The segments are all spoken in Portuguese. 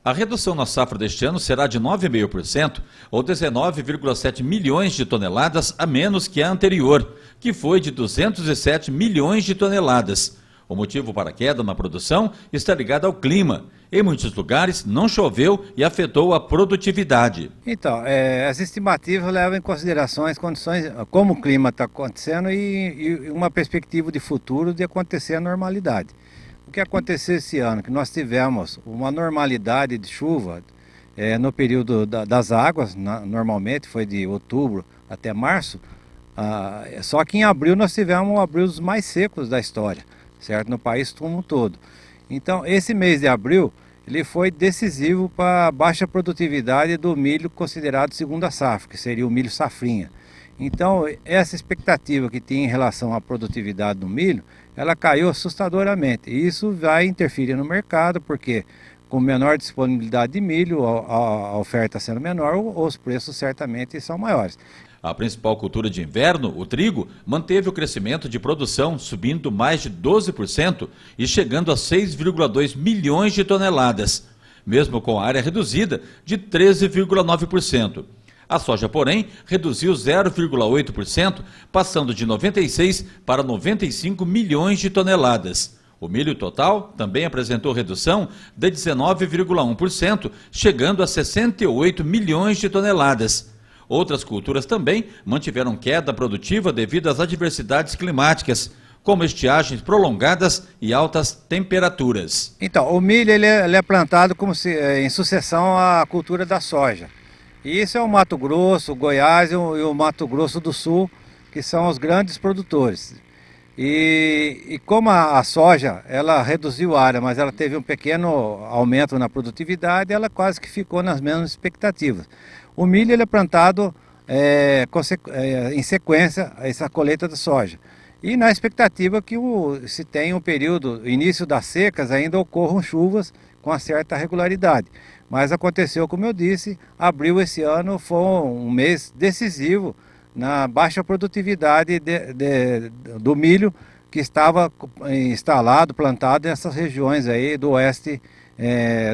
A redução na safra deste ano será de 9,5%, ou 19,7 milhões de toneladas a menos que a anterior, que foi de 207 milhões de toneladas. O motivo para a queda na produção está ligado ao clima. Em muitos lugares não choveu e afetou a produtividade. Então, as estimativas levam em consideração as condições, como o clima está acontecendo e uma perspectiva de futuro de acontecer a normalidade. O que aconteceu esse ano? Que nós tivemos uma normalidade de chuva no período das águas, normalmente foi de outubro até março, só que em abril nós tivemos um abril dos mais secos da história, certo? No país como um todo. Então, esse mês de abril, ele foi decisivo para a baixa produtividade do milho considerado segunda safra, que seria o milho safrinha. Então, essa expectativa que tinha em relação à produtividade do milho, ela caiu assustadoramente. E isso vai interferir no mercado, porque com menor disponibilidade de milho, a oferta sendo menor, os preços certamente são maiores. A principal cultura de inverno, o trigo, manteve o crescimento de produção, subindo mais de 12% e chegando a 6,2 milhões de toneladas, mesmo com a área reduzida de 13,9%. A soja, porém, reduziu 0,8%, passando de 96 para 95 milhões de toneladas. O milho total também apresentou redução de 19,1%, chegando a 68 milhões de toneladas. Outras culturas também mantiveram queda produtiva devido às adversidades climáticas, como estiagens prolongadas e altas temperaturas. Então, o milho ele é plantado em sucessão à cultura da soja. E isso é o Mato Grosso, o Goiás e o Mato Grosso do Sul, que são os grandes produtores. E como a soja, ela reduziu a área, mas ela teve um pequeno aumento na produtividade, ela quase que ficou nas mesmas expectativas. O milho ele é plantado em sequência a essa colheita da soja. E na expectativa que se tenha um período, início das secas, ainda ocorram chuvas com uma certa regularidade. Mas aconteceu, como eu disse, abril esse ano foi um mês decisivo na baixa produtividade do milho que estava instalado, plantado nessas regiões aí do oeste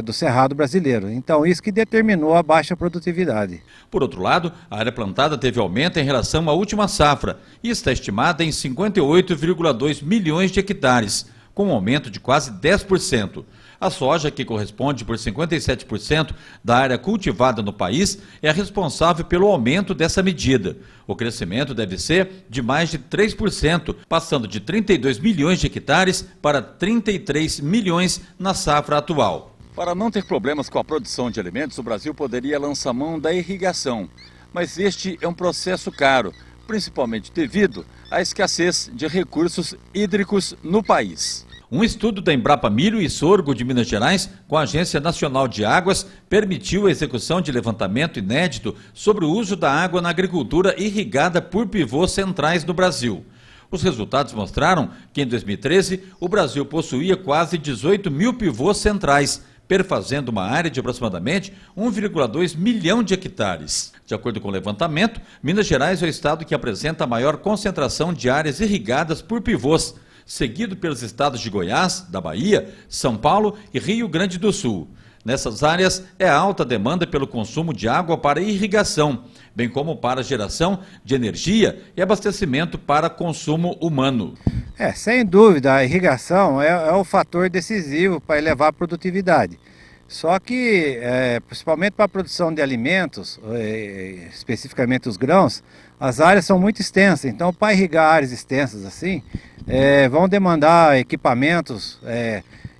do Cerrado brasileiro. Então isso que determinou a baixa produtividade. Por outro lado, a área plantada teve aumento em relação à última safra e está estimada em 58,2 milhões de hectares, com um aumento de quase 10%. A soja, que corresponde por 57% da área cultivada no país, é responsável pelo aumento dessa medida. O crescimento deve ser de mais de 3%, passando de 32 milhões de hectares para 33 milhões na safra atual. Para não ter problemas com a produção de alimentos, o Brasil poderia lançar mão da irrigação. Mas este é um processo caro, principalmente devido à escassez de recursos hídricos no país. Um estudo da Embrapa Milho e Sorgo de Minas Gerais, com a Agência Nacional de Águas, permitiu a execução de levantamento inédito sobre o uso da água na agricultura irrigada por pivôs centrais no Brasil. Os resultados mostraram que em 2013 o Brasil possuía quase 18 mil pivôs centrais, perfazendo uma área de aproximadamente 1,2 milhão de hectares. De acordo com o levantamento, Minas Gerais é o estado que apresenta a maior concentração de áreas irrigadas por pivôs, seguido pelos estados de Goiás, da Bahia, São Paulo e Rio Grande do Sul. Nessas áreas é alta demanda pelo consumo de água para irrigação, bem como para geração de energia e abastecimento para consumo humano. Sem dúvida, a irrigação é o fator decisivo para elevar a produtividade. Só que, principalmente para a produção de alimentos, especificamente os grãos, as áreas são muito extensas. Então, para irrigar áreas extensas assim, vão demandar equipamentos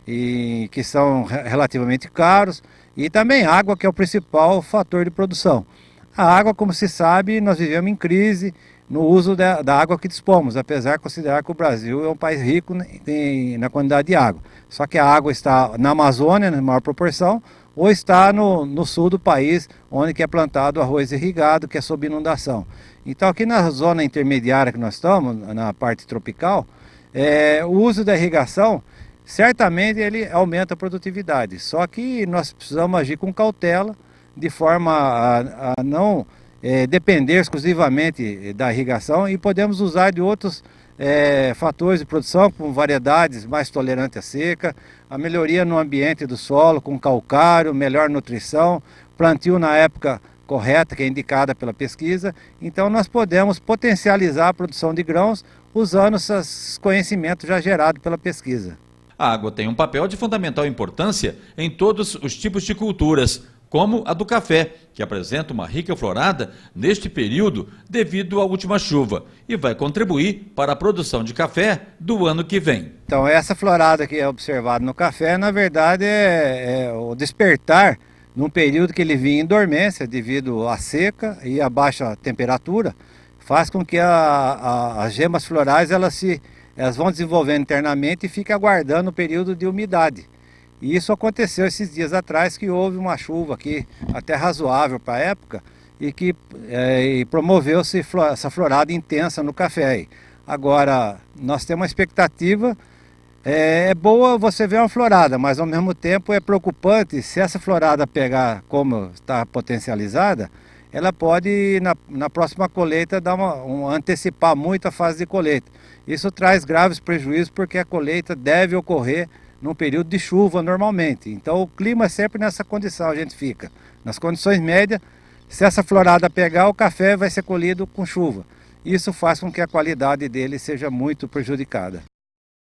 que são relativamente caros e também água, que é o principal fator de produção. A água, como se sabe, nós vivemos em crise no uso da água que dispomos, apesar de considerar que o Brasil é um país rico na quantidade de água. Só que a água está na Amazônia, na maior proporção, ou está no sul do país, onde que é plantado arroz irrigado, que é sob inundação. Então aqui na zona intermediária que nós estamos, na parte tropical, o uso da irrigação, certamente ele aumenta a produtividade. Só que nós precisamos agir com cautela, de forma a não depender exclusivamente da irrigação, e podemos usar de outros fatores de produção com variedades mais tolerantes à seca, a melhoria no ambiente do solo com calcário, melhor nutrição, plantio na época correta, que é indicada pela pesquisa. Então nós podemos potencializar a produção de grãos usando esses conhecimentos já gerados pela pesquisa. A água tem um papel de fundamental importância em todos os tipos de culturas, como a do café, que apresenta uma rica florada neste período devido à última chuva e vai contribuir para a produção de café do ano que vem. Então essa florada que é observada no café, na verdade é o despertar num período que ele vinha em dormência devido à seca e à baixa temperatura, faz com que as gemas florais elas vão desenvolvendo internamente e ficam aguardando o período de umidade. E isso aconteceu esses dias atrás, que houve uma chuva aqui até razoável para a época e que promoveu-se essa florada intensa no café. Agora, nós temos uma expectativa, é boa você ver uma florada, mas ao mesmo tempo é preocupante se essa florada pegar como está potencializada, ela pode na próxima colheita antecipar muito a fase de colheita. Isso traz graves prejuízos porque a colheita deve ocorrer num período de chuva normalmente. Então o clima é sempre nessa condição, a gente fica. Nas condições médias, se essa florada pegar, o café vai ser colhido com chuva. Isso faz com que a qualidade dele seja muito prejudicada.